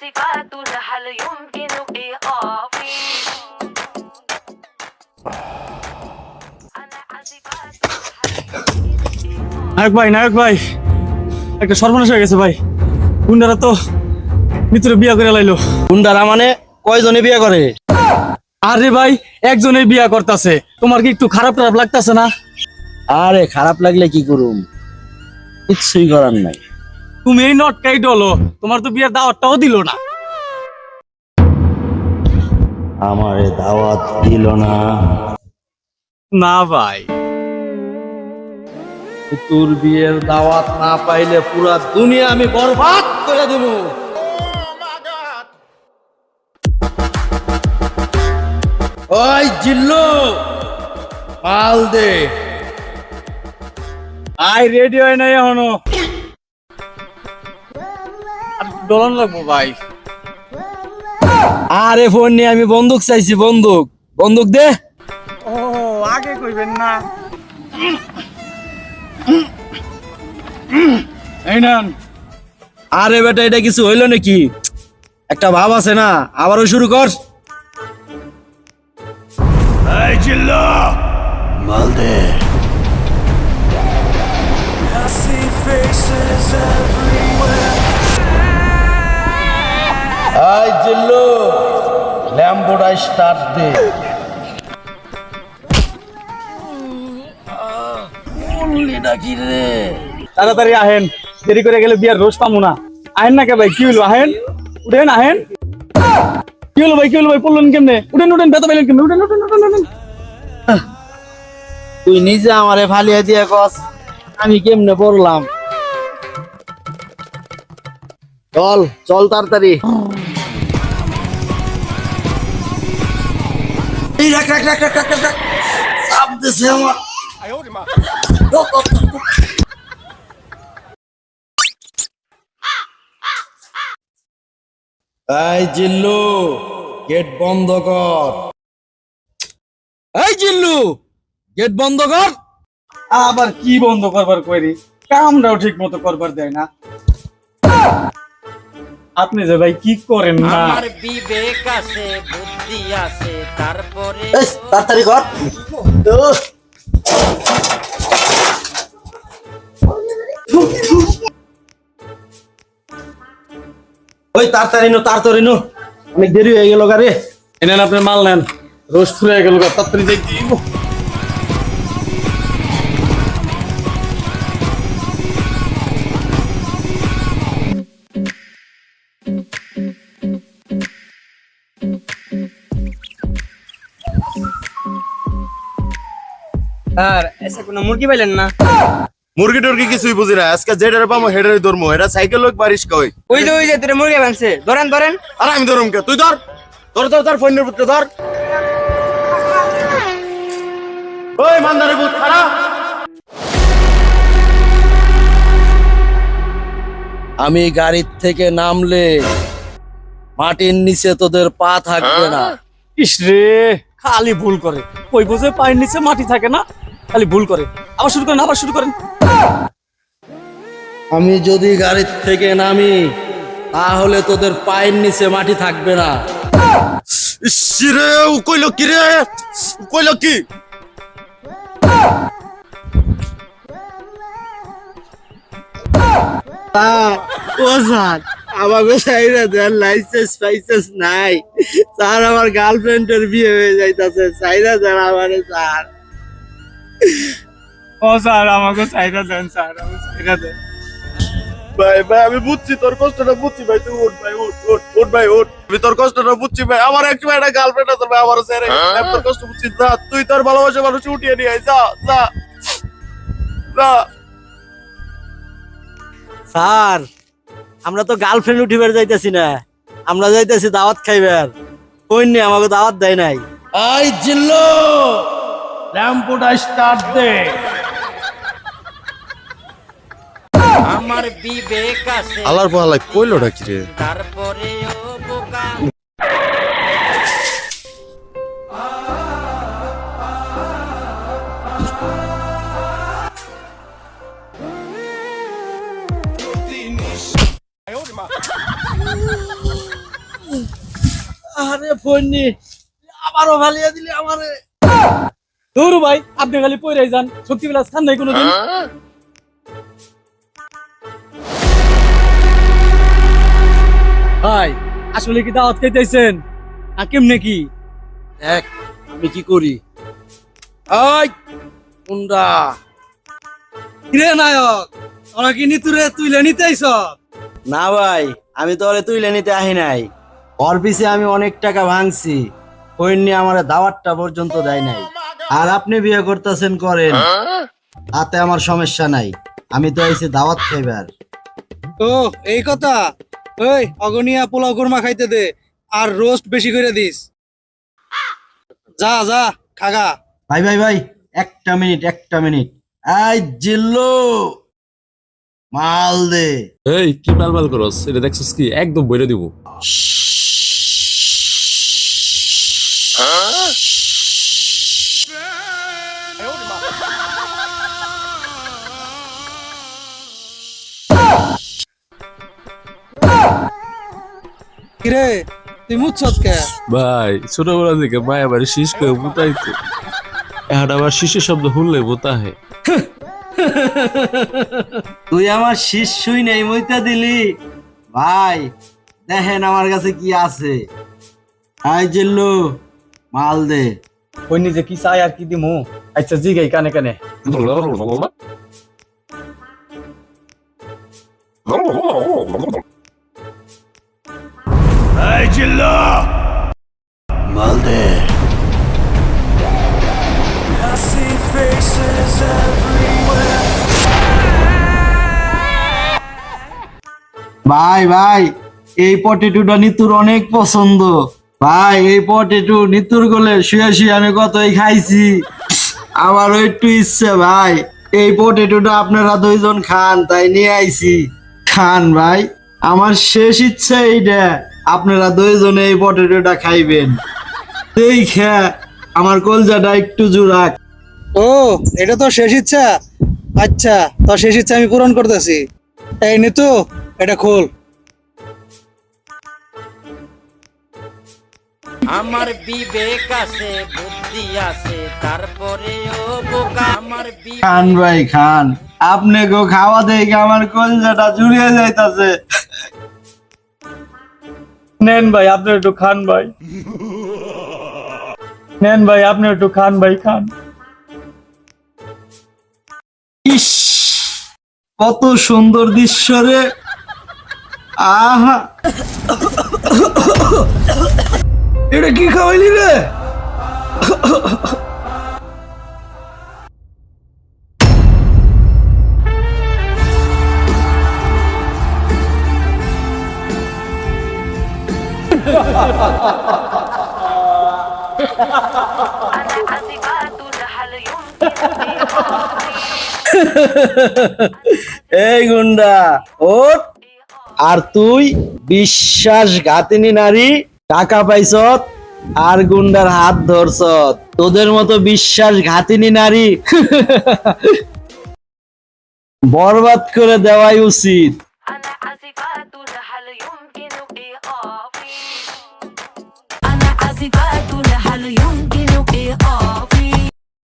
عازفات هل يمكن إيقافي أنا عازفات নায়ক ভাই একটা সর্বনাশ হয়ে গেছে ভাই। গুন্ডারা তো মিত্র বিয়া করে লাইলো। গুন্ডারা মানে কয়জনে বিয়ে করে? আরে ভাই একজনের বিয়া করতেছে, তোমার কি একটু খারাপ লাগতাছে না? আরে খারাপ লাগলে কি করুম, কিচ্ছুই করার নাই। তুমি এই নটকাই ডলো, তোমার তো বিয়ের দাওয়াতটাও দিল না। আমারে দাওয়াত দিল না? না ভাই, তোর বিয়ের দাওয়াত না পাইলে পুরা দুনিয়া আমি বরবাদ করে দেব। ওই জিল্লু, মাল দে। আই রেডি হয় নাই এখনো, ডলন লাগবো ভাই। আরে ফোন নিয়ে আমি বন্দুক চাইছি, বন্দুক দে। ও আগে কইবেন না। এই নেন। আরে বেটা, এটা কিছু হইলো নাকি? একটা ভাব আছে না, আবারও শুরু কর। এই জিল্লু, মাল দে। এই জিল্লু, ল্যাম্বোটা স্টার্ট দে। কি রে? তাড়াতাড়ি আহেন, দেরি করে গেলে বিয়ার রোজ পামু না। আহেন না কে ভাই, কি হইলো? আহেন, উঠেন আহেন। কি হলো ভাই পড়লেন কেমনে? উঠেন ব্যথা পাইলেন কেমনে? উঠেন। তুই নিজে আমারে ফালিয়ে দিয়ে কস আমি কেমনে পড়লাম। চল তাড়াতাড়ি। এই রাখ। চাপ দিছে আমার। এই জিল্লু, গেট বন্ধ কর। এই জিল্লু, গেট বন্ধ কর। আবার কি বন্ধ করবার কইরি? কামটাও ঠিক মতো করবার দেয় না। আপনি যে ভাই কি করেন না? আমার বিবেক আছে, বুদ্ধি আছে, তারপরে তাড়াতাড়ি কর। ওই তাড়াতাড়ি নো, অনেক দেরি হয়ে গেল গারে। এনেন আপনি মাল নেন, রোজ ফুরে গেল, তাড়াতাড়ি যাই দিব। আর এসে কোনো মুরগি পাইলেন না? মুরগি টুরগি কিছুই বুঝি না, আজকে যেটারে পাবো হেডারে ধরবো। এটা সাইকেল লোক বারিশ কই। ওই যে তোরে মুরগি বানছে, ধরেন। আর আমি ধরুম কে? তুই ধর ফোনের পুত্র ধর। ওই মান্দারে ভূত খারা। আমি গাড়ির থেকে নামলে মাটির নিচে তোদের পা থাকবে না। ইস রে, খালি ভুল করে। কই বুঝে পায়ের নিচে মাটি থাকে না, খালি ভুল করে। আবার শুরু করেন। আমি যদি গাড়ির থেকে নামি তাহলে তোদের পায়ের নিচে মাটি থাকবে না। রে ও কইলো কি রে? কইলো কি? ও স্যার, আমাকে সাইরা দেন, লাইসেন্স নাই স্যার। আমার গার্লফ্রেন্ডের বিয়ে হয়ে যাইতাছে, সাইরা দেন আমারে স্যার। ও স্যার, আমাকে সাইরা দেন স্যার, আমাকে সাইরা দেন। ভাই আমি বুঝছি তোর কষ্টটা বুঝছি ভাই। তুই উঠ ভাই, উঠ ভাই উঠ। আমি তোর কষ্টটা বুঝছি ভাই। আমার একসময় একটা গার্লফ্রেন্ড আছে ভাই, আমারও ছেড়ে গেছে। আমি তোর কষ্ট বুঝছি। যা তুই তোর ভালোবাসা মানুষ উঠিয়ে নিয়ে আয়। যা। স্যার, আমরা তো গার্লফ্রেন্ড উঠিবার যাইতেছি না, আমরা যাইতেছি দাওয়াত খাইবার। কই নি আমাকে দাওয়াত দেয় নাই। এই জিল্লু, ল্যাম্পটা স্টার্ট দে। আমার বিবেক আছে, আলার পালা কইলোটা কি রে? তারপরে ও বোকা। আরে ফোন নি আবারও ভালিয়ে দিলি আমারে। দৌড় ভাই, আপনি খালি পয়রাই যান, শক্তি বিলাস খান নাই কোনোদিন। ভাই আসলে কি দাওয়াত খাইতেছেন না কেমনে কি? দেখ আমি কি করি। আই গুন্ডা কিরে নায়ক, তোরা কি নিতুরে তুইলে নিতে আইছ? না ভাই, আমি তো ওরে তুইলে নিতে আহি নাই। ওর পিছে আমি অনেক টাকা ভাঙছি, ওই নিয়ে আমার দাওয়াতটা পর্যন্ত দেয় নাই। আর আপনি বিয়ে করতেছেন করেন, তাতে আমার সমস্যা নাই। আমি তো আইছি দাওয়াত খাইবার। ও এই কথা। ওই অগনিয়া পোলাও কোরমা খাইতে দে, আর রোস্ট বেশি করে দিস। যা যা খাগা। ভাই ভাই ভাই, একটা মিনিট। আই জিল্লু, মাল দে। এই কি বালবাল করস? এটা দেখছস কি? একদম বইরে দিব। কিরে তুই মুচ্ছত কে? ভাই ছোটবেলা থেকে মায়া বাড়ি শীষ করে বুতাইতো, এখন আবার শীষের শব্দ শুনলে বোতা হে। তুই আমার শিষ্যই নেই মইতা দিলি। ভাই দেখেন আমার কাছে কি আছে। আই জিল্লু, মাল দে। ওই নিজে কি চাই আর কি দিমু? আচ্ছা জিগাই কানে কানে। মাল দে। ভাই ভাই, এই পটেটোটা নিতুর অনেক পছন্দ। ভাই এই পটেটো নিতুর গলে শুয়ে শুয়ে আমি কতই খাইছি। আমারও একটু ইচ্ছে ভাই, এই পটেটোটা আপনারা দুইজন খান, তাই নিয়ে আইছি। খান ভাই, আমার শেষ ইচ্ছা এইটা, আপনারা দুইজনে এই পটেটোটা খাইবেন। এই খা আমার কলজাটা একটু জুড়াক। ও এটা তো শেষ ইচ্ছা। আচ্ছা তো শেষ ইচ্ছা আমি পূরণ করতেছি। এই নিতু এটা খোল। আমার বিবেক আছে বুদ্ধি আছে তারপরেও বোকা আমার খান ভাই খান, আপনি গো খাওয়া দেখে আমার কলজাটা জুড়িয়ে যাইতাছে। নেন ভাই আপনি একটু খান ভাই। নেন ভাই আপনি একটু খান ভাই, খান। ইস কত সুন্দর দৃশ্য রে। আহা, এটা কি খাওয়াইলি রে? أنا عازبات هل يمكن إيقافي এই গুন্ডা ওঠ। আর তুই বিশ্বাসঘাতিনী নারী, টাকা পাইছত আর গুন্ডার হাত ধরছত। তোদের মতো বিশ্বাসঘাতিনী নারী বরবাদ করে দেওয়াই উচিত।